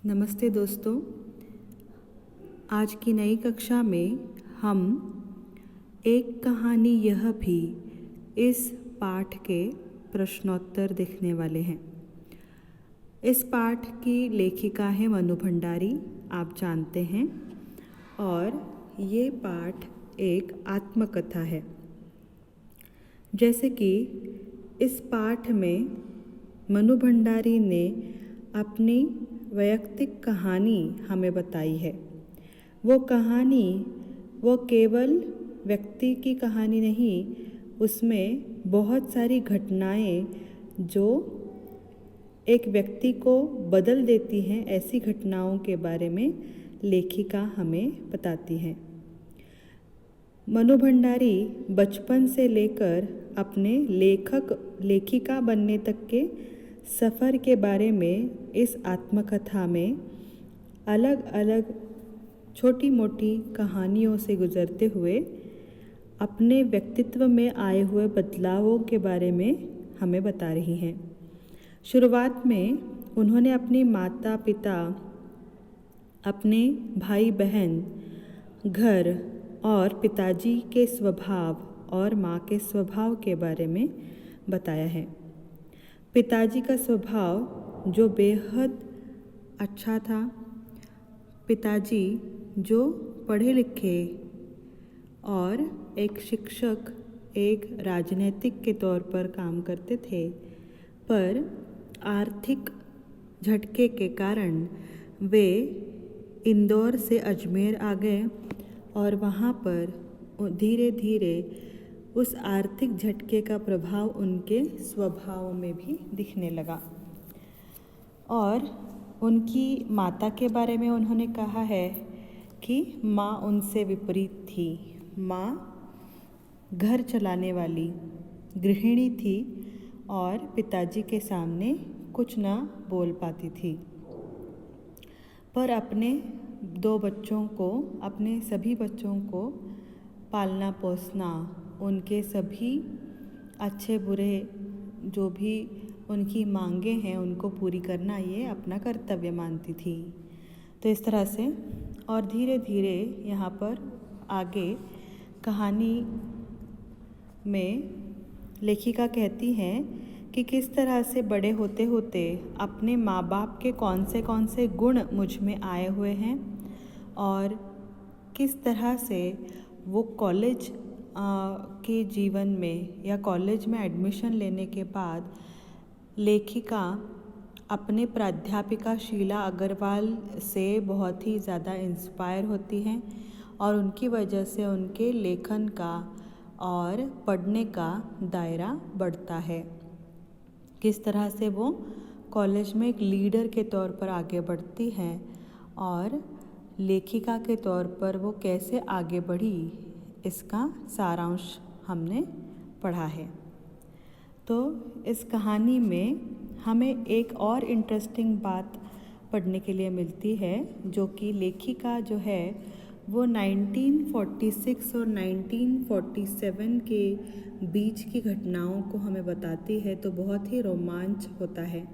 नमस्ते दोस्तों। आज की नई कक्षा में हम एक कहानी यह भी इस पाठ के प्रश्नोत्तर देखने वाले हैं। इस पाठ की लेखिका है मनु भंडारी, आप जानते हैं, और ये पाठ एक आत्मकथा है। जैसे कि इस पाठ में मनु भंडारी ने अपनी वैयक्तिक कहानी हमें बताई है। वो कहानी वो केवल व्यक्ति की कहानी नहीं, उसमें बहुत सारी घटनाएं जो एक व्यक्ति को बदल देती हैं, ऐसी घटनाओं के बारे में लेखिका हमें बताती है। मनु भंडारी बचपन से लेकर अपने लेखिका बनने तक के सफ़र के बारे में इस आत्मकथा में अलग अलग छोटी मोटी कहानियों से गुजरते हुए अपने व्यक्तित्व में आए हुए बदलावों के बारे में हमें बता रही हैं। शुरुआत में उन्होंने अपनी माता पिता, अपने भाई बहन, घर और पिताजी के स्वभाव और माँ के स्वभाव के बारे में बताया है। पिताजी का स्वभाव जो बेहद अच्छा था, पिताजी जो पढ़े लिखे और एक शिक्षक, एक राजनीतिक के तौर पर काम करते थे, पर आर्थिक झटके के कारण वे इंदौर से अजमेर आ गए और वहाँ पर धीरे धीरे उस आर्थिक झटके का प्रभाव उनके स्वभाव में भी दिखने लगा। और उनकी माता के बारे में उन्होंने कहा है कि माँ उनसे विपरीत थी। माँ घर चलाने वाली गृहिणी थी और पिताजी के सामने कुछ ना बोल पाती थी, पर अपने सभी बच्चों को पालना पोसना, उनके सभी अच्छे बुरे जो भी उनकी मांगें हैं उनको पूरी करना ये अपना कर्तव्य मानती थी। तो इस तरह से और धीरे धीरे यहाँ पर आगे कहानी में लेखिका कहती हैं कि किस तरह से बड़े होते होते अपने माँ बाप के कौन से गुण मुझ में आए हुए हैं और किस तरह से वो कॉलेज के जीवन में या कॉलेज में एडमिशन लेने के बाद लेखिका अपने प्राध्यापिका शीला अग्रवाल से बहुत ही ज़्यादा इंस्पायर होती हैं और उनकी वजह से उनके लेखन का और पढ़ने का दायरा बढ़ता है। किस तरह से वो कॉलेज में एक लीडर के तौर पर आगे बढ़ती हैं और लेखिका के तौर पर वो कैसे आगे बढ़ी, इसका सारांश हमने पढ़ा है। तो इस कहानी में हमें एक और इंटरेस्टिंग बात पढ़ने के लिए मिलती है, जो कि लेखिका जो है वो 1946 और 1947 के बीच की घटनाओं को हमें बताती है। तो बहुत ही रोमांच होता है,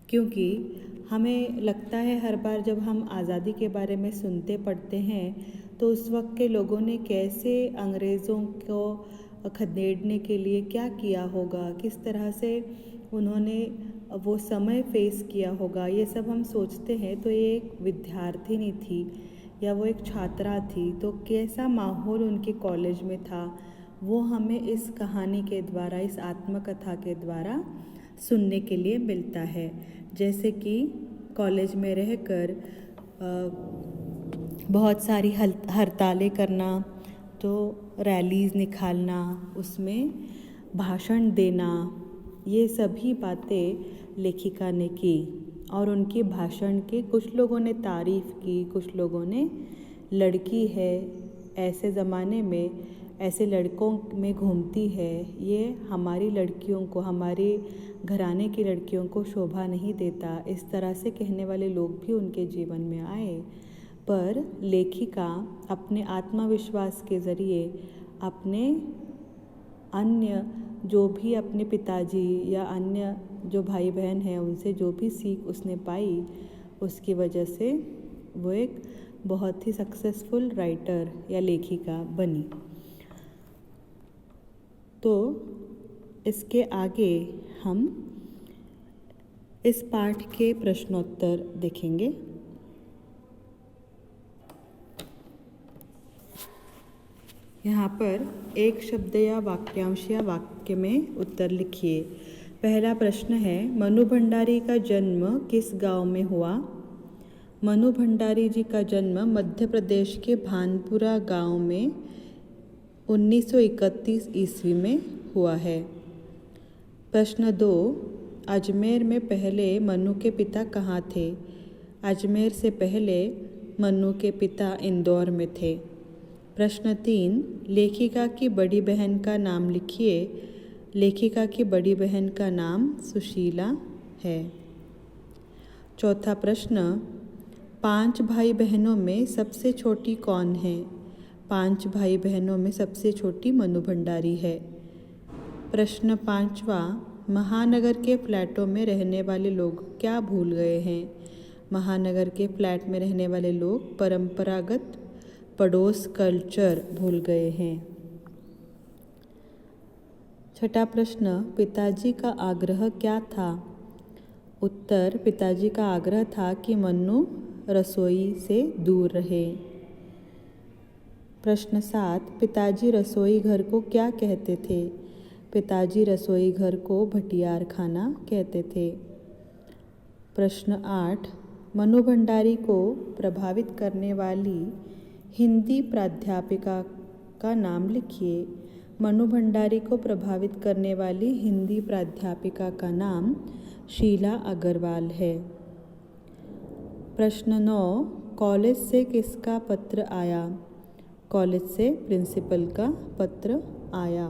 क्योंकि हमें लगता है हर बार जब हम आज़ादी के बारे में सुनते पढ़ते हैं तो उस वक्त के लोगों ने कैसे अंग्रेज़ों को खदेड़ने के लिए क्या किया होगा, किस तरह से उन्होंने वो समय फेस किया होगा, ये सब हम सोचते हैं। तो ये एक विद्यार्थिनी थी या वो एक छात्रा थी, तो कैसा माहौल उनके कॉलेज में था वो हमें इस कहानी के द्वारा, इस आत्मकथा के द्वारा सुनने के लिए मिलता है। जैसे कि कॉलेज में रहकर बहुत सारी हड़तालें करना, तो रैलीज़ निकालना, उसमें भाषण देना, ये सभी बातें लेखिका ने की। और उनके भाषण के कुछ लोगों ने तारीफ़ की, कुछ लोगों ने लड़की है, ऐसे ज़माने में ऐसे लड़कों में घूमती है, ये हमारी लड़कियों को, हमारे घराने की लड़कियों को शोभा नहीं देता, इस तरह से कहने वाले लोग भी उनके जीवन में आए। पर लेखिका अपने आत्मविश्वास के ज़रिए अपने अन्य जो भी अपने पिताजी या अन्य जो भाई बहन हैं उनसे जो भी सीख उसने पाई, उसकी वजह से वो एक बहुत ही सक्सेसफुल राइटर या लेखिका बनी। तो इसके आगे हम इस पाठ के प्रश्नोत्तर देखेंगे। यहाँ पर एक शब्द या वाक्यांश या वाक्य में उत्तर लिखिए। पहला प्रश्न है, मनु भंडारी का जन्म किस गांव में हुआ? मनु भंडारी जी का जन्म मध्य प्रदेश के भानपुरा गांव में 1931 ईस्वी में हुआ है। प्रश्न 2, अजमेर में पहले मनु के पिता कहाँ थे? अजमेर से पहले मनु के पिता इंदौर में थे। प्रश्न 3, लेखिका की बड़ी बहन का नाम लिखिए। लेखिका की बड़ी बहन का नाम सुशीला है। चौथा प्रश्न, 5 भाई बहनों में सबसे छोटी कौन है? 5 भाई बहनों में सबसे छोटी मनु भंडारी है। प्रश्न 5वां, महानगर के फ्लैटों में रहने वाले लोग क्या भूल गए हैं? महानगर के फ्लैट में रहने वाले लोग परंपरागत पड़ोस कल्चर भूल गए हैं। छठा प्रश्न, पिताजी का आग्रह क्या था? उत्तर, पिताजी का आग्रह था कि मनु रसोई से दूर रहे। प्रश्न 7, पिताजी रसोई घर को क्या कहते थे? पिताजी रसोई घर को भटियार खाना कहते थे। प्रश्न 8, मनु भंडारी को प्रभावित करने वाली हिंदी प्राध्यापिका का नाम लिखिए। मनु भंडारी को प्रभावित करने वाली हिंदी प्राध्यापिका का नाम शीला अग्रवाल है। प्रश्न 9, कॉलेज से किसका पत्र आया? कॉलेज से प्रिंसिपल का पत्र आया।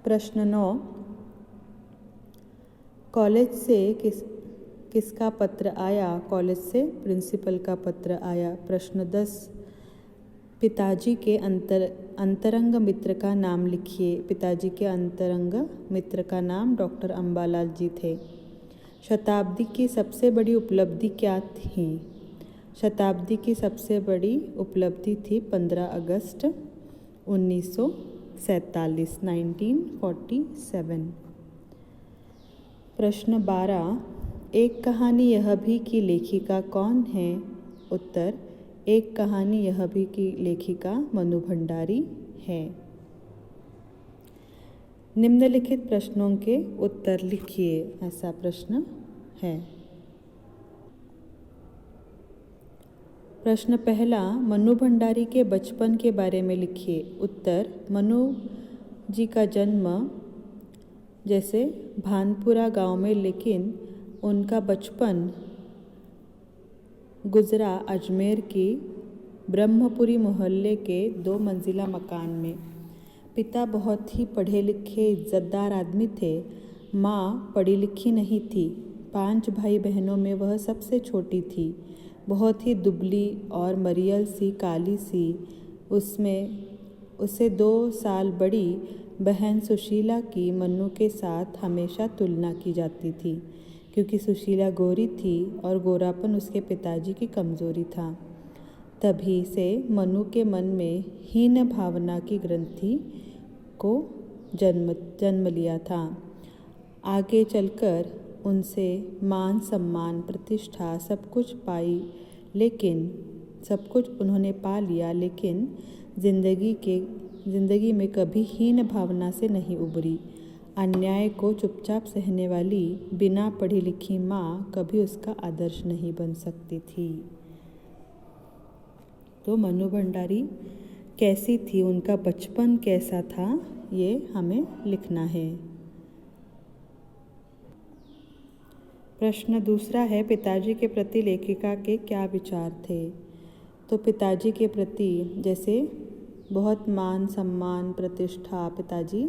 प्रश्न 9, कॉलेज से किसका पत्र आया? कॉलेज से प्रिंसिपल का पत्र आया। प्रश्न 10, पिताजी के अंतरंग मित्र का नाम लिखिए। पिताजी के अंतरंग मित्र का नाम डॉक्टर अम्बालाल जी थे। शताब्दी की सबसे बड़ी उपलब्धि क्या थी? शताब्दी की सबसे बड़ी उपलब्धि थी 15 अगस्त 1947 1947। प्रश्न 12, एक कहानी यह भी की लेखिका कौन है? उत्तर, एक कहानी यह भी की लेखिका मनु भंडारी है। निम्नलिखित प्रश्नों के उत्तर लिखिए, ऐसा प्रश्न है। प्रश्न पहला, मनु भंडारी के बचपन के बारे में लिखिए। उत्तर, मनु जी का जन्म जैसे भानपुरा गांव में, लेकिन उनका बचपन गुजरा अजमेर की ब्रह्मपुरी मोहल्ले के 2 मंजिला मकान में। पिता बहुत ही पढ़े लिखे इज्जतदार आदमी थे। माँ पढ़ी लिखी नहीं थी। 5 भाई बहनों में वह सबसे छोटी थी। बहुत ही दुबली और मरियल सी, काली सी। उससे 2 साल बड़ी बहन सुशीला की मन्नू के साथ हमेशा तुलना की जाती थी, क्योंकि सुशीला गोरी थी और गोरापन उसके पिताजी की कमज़ोरी था। तभी से मनु के मन में हीन भावना की ग्रंथि को जन्म लिया था। आगे चलकर उनसे मान सम्मान प्रतिष्ठा सब कुछ उन्होंने पा लिया, लेकिन जिंदगी में कभी हीन भावना से नहीं उबरी। अन्याय को चुपचाप सहने वाली बिना पढ़ी लिखी माँ कभी उसका आदर्श नहीं बन सकती थी। तो मनु भंडारी कैसी थी, उनका बचपन कैसा था, ये हमें लिखना है। प्रश्न दूसरा है, पिताजी के प्रति लेखिका के क्या विचार थे? तो पिताजी के प्रति जैसे बहुत मान सम्मान प्रतिष्ठा पिताजी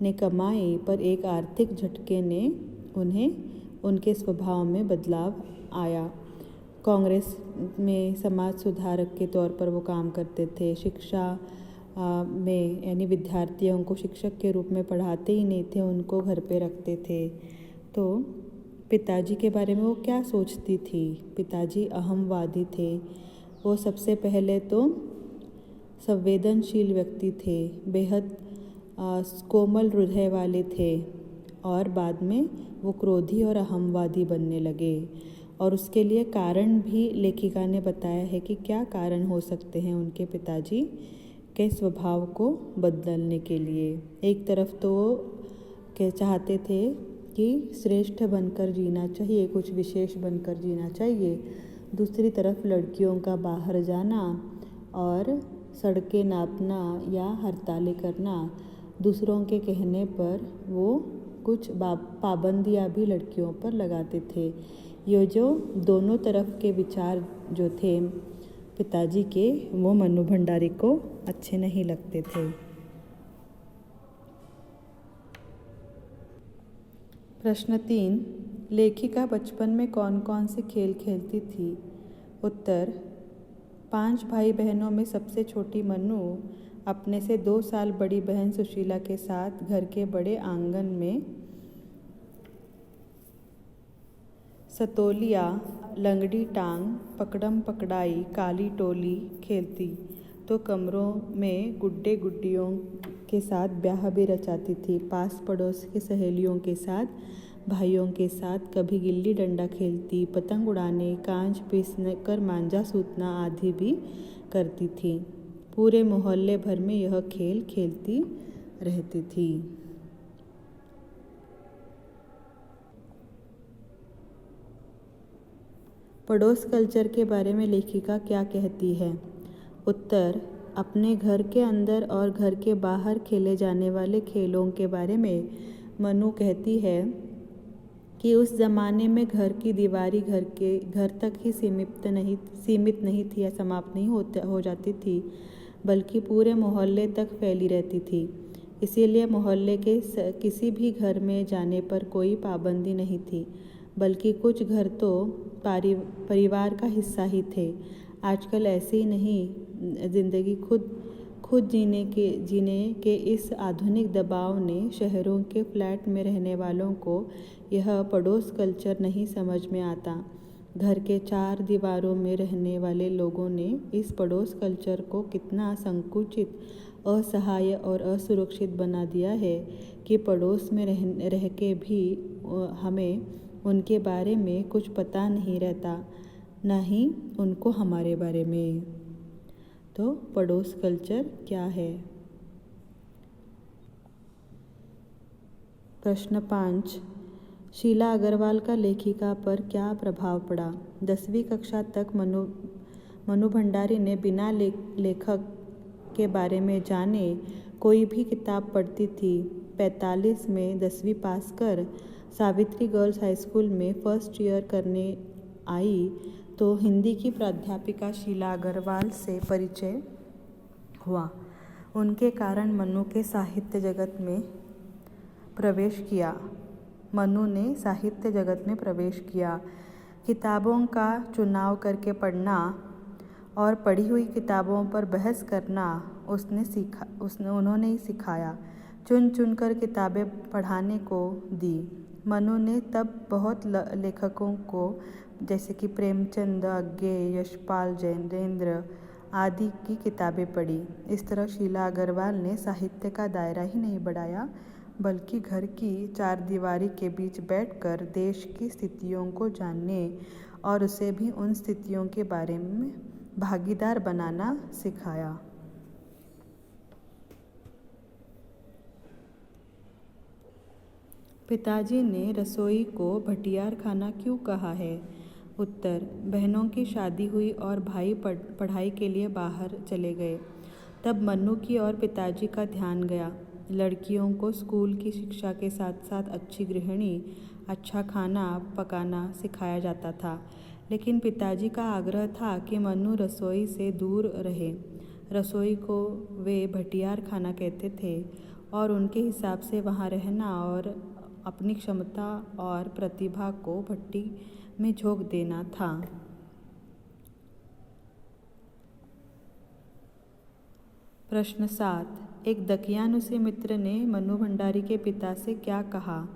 ने कमाई, पर एक आर्थिक झटके ने उन्हें उनके स्वभाव में बदलाव आया। कांग्रेस में समाज सुधारक के तौर पर वो काम करते थे। शिक्षा में यानी विद्यार्थियों को शिक्षक के रूप में पढ़ाते ही नहीं थे, उनको घर पे रखते थे। तो पिताजी के बारे में वो क्या सोचती थी? पिताजी अहमवादी थे। वो सबसे पहले तो संवेदनशील व्यक्ति थे, बेहद कोमल हृदय वाले थे और बाद में वो क्रोधी और अहमवादी बनने लगे। और उसके लिए कारण भी लेखिका ने बताया है कि क्या कारण हो सकते हैं उनके पिताजी के स्वभाव को बदलने के लिए। एक तरफ तो वो चाहते थे कि श्रेष्ठ बनकर जीना चाहिए, कुछ विशेष बनकर जीना चाहिए। दूसरी तरफ लड़कियों का बाहर जाना और सड़कें नापना या हड़तालें करना, दूसरों के कहने पर वो कुछ पाबंदियाँ भी लड़कियों पर लगाते थे। ये जो दोनों तरफ के विचार जो थे पिताजी के, वो मनु भंडारी को अच्छे नहीं लगते थे। प्रश्न 3, लेखिका बचपन में कौन कौन से खेल खेलती थी? उत्तर, 5 भाई बहनों में सबसे छोटी मनु अपने से 2 साल बड़ी बहन सुशीला के साथ घर के बड़े आंगन में सतोलिया, लंगड़ी टांग, पकड़म पकड़ाई, काली टोली खेलती तो कमरों में गुड्डे गुड्डियों के साथ ब्याह भी रचाती थी। पास पड़ोस की सहेलियों के साथ, भाइयों के साथ कभी गिल्ली डंडा खेलती, पतंग उड़ाने, कांच पीसने कर मांझा सूतना आदि भी करती थी। पूरे मोहल्ले भर में यह खेल खेलती रहती थी। पड़ोस कल्चर के बारे में लेखिका क्या कहती है? उत्तर, अपने घर के अंदर और घर के बाहर खेले जाने वाले खेलों के बारे में मनु कहती है कि उस ज़माने में घर की दीवारी घर तक ही सीमित नहीं थी या समाप्त नहीं हो जाती थी, बल्कि पूरे मोहल्ले तक फैली रहती थी। इसीलिए मोहल्ले के किसी भी घर में जाने पर कोई पाबंदी नहीं थी, बल्कि कुछ घर तो परिवार का हिस्सा ही थे। आजकल ऐसे ही नहीं, जिंदगी खुद जीने के इस आधुनिक दबाव ने शहरों के फ्लैट में रहने वालों को यह पड़ोस कल्चर नहीं समझ में आता। घर के 4 दीवारों में रहने वाले लोगों ने इस पड़ोस कल्चर को कितना संकुचित, असहाय और असुरक्षित बना दिया है कि पड़ोस में रह के भी हमें उनके बारे में कुछ पता नहीं रहता, ना ही उनको हमारे बारे में। तो पड़ोस कल्चर क्या है? प्रश्न 5, शीला अग्रवाल का लेखिका पर क्या प्रभाव पड़ा? 10वीं कक्षा तक मनु भंडारी ने बिना लेखक के बारे में जाने कोई भी किताब पढ़ती थी। 45 में 10वीं पास कर सावित्री गर्ल्स हाई स्कूल में फर्स्ट ईयर करने आई तो हिंदी की प्राध्यापिका शीला अग्रवाल से परिचय हुआ। उनके कारण मनु ने साहित्य जगत में प्रवेश किया। किताबों का चुनाव करके पढ़ना और पढ़ी हुई किताबों पर बहस करना उन्होंने ही सिखाया। चुन कर किताबें पढ़ाने को दी। मनु ने तब बहुत लेखकों को जैसे कि प्रेमचंद, अज्ञे, यशपाल जैनेन्द्र आदि की किताबें पढ़ी। इस तरह शीला अग्रवाल ने साहित्य का दायरा ही नहीं बढ़ाया, बल्कि घर की 4 दीवारी के बीच बैठकर देश की स्थितियों को जानने और उसे भी उन स्थितियों के बारे में भागीदार बनाना सिखाया। पिताजी ने रसोई को भटियार खाना क्यों कहा है? उत्तर, बहनों की शादी हुई और भाई पढ़ाई के लिए बाहर चले गए। तब मनु की और पिताजी का ध्यान गया। लड़कियों को स्कूल की शिक्षा के साथ साथ अच्छी गृहिणी, अच्छा खाना पकाना सिखाया जाता था, लेकिन पिताजी का आग्रह था कि मनु रसोई से दूर रहे। रसोई को वे भटियार खाना कहते थे और उनके हिसाब से वहाँ रहना और अपनी क्षमता और प्रतिभा को भट्टी में झोंक देना था। प्रश्न 7। एक दकियानुसी मित्र ने मनु भंडारी के पिता से क्या कहा?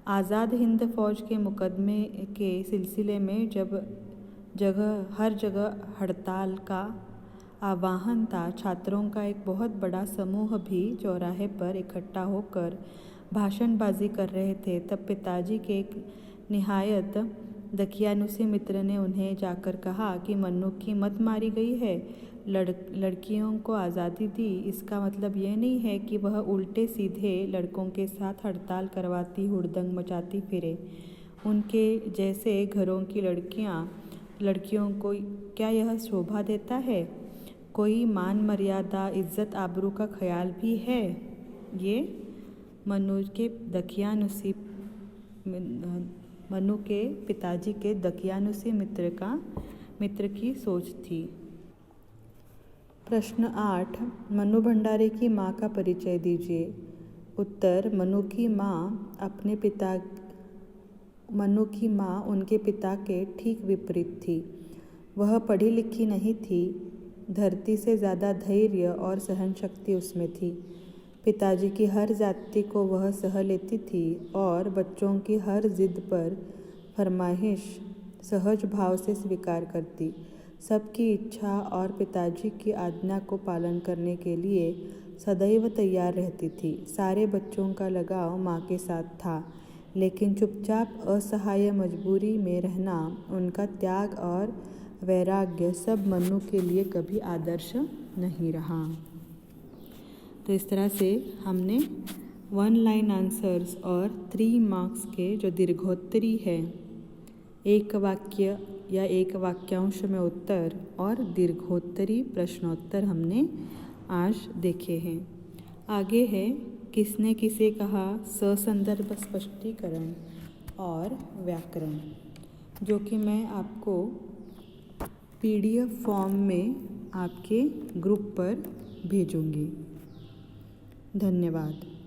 आज़ाद हिंद फौज के मुकदमे के सिलसिले में हर जगह हड़ताल का आह्वान था। छात्रों का एक बहुत बड़ा समूह भी चौराहे पर इकट्ठा होकर भाषणबाजी कर रहे थे। तब पिताजी के एक निहायत दकियानुसी मित्र ने उन्हें जाकर कहा कि मन्नू की मत मारी गई है, लड़कियों को आज़ादी दी। इसका मतलब यह नहीं है कि वह उल्टे सीधे लड़कों के साथ हड़ताल करवाती हुड़दंग मचाती फिरे। उनके जैसे घरों की लड़कियों को क्या यह शोभा देता है? कोई मान मर्यादा, इज्जत आबरू का ख्याल भी है? ये मनु के पिताजी के दकियानुसी मित्र की सोच थी। प्रश्न 8। मनु भंडारी की माँ का परिचय दीजिए। उत्तर। मनु की माँ उनके पिता के ठीक विपरीत थी। वह पढ़ी लिखी नहीं थी। धरती से ज़्यादा धैर्य और सहन शक्ति उसमें थी। पिताजी की हर जाति को वह सह लेती थी और बच्चों की हर जिद पर फरमाइश सहज भाव से स्वीकार करती। सबकी इच्छा और पिताजी की आज्ञा को पालन करने के लिए सदैव तैयार रहती थी। सारे बच्चों का लगाव माँ के साथ था, लेकिन चुपचाप असहाय मजबूरी में रहना, उनका त्याग और वैराग्य सब मनु के लिए कभी आदर्श नहीं रहा। तो इस तरह से हमने 1 लाइन आंसर्स और 3 मार्क्स के जो दीर्घोत्तरी है, एक वाक्य या एक वाक्यांश में उत्तर और दीर्घोत्तरी प्रश्नोत्तर हमने आज देखे हैं। आगे है किसने किसे कहा, ससंदर्भ स्पष्टीकरण और व्याकरण, जो कि मैं आपको PDF फॉर्म में आपके ग्रुप पर भेजूंगी। धन्यवाद।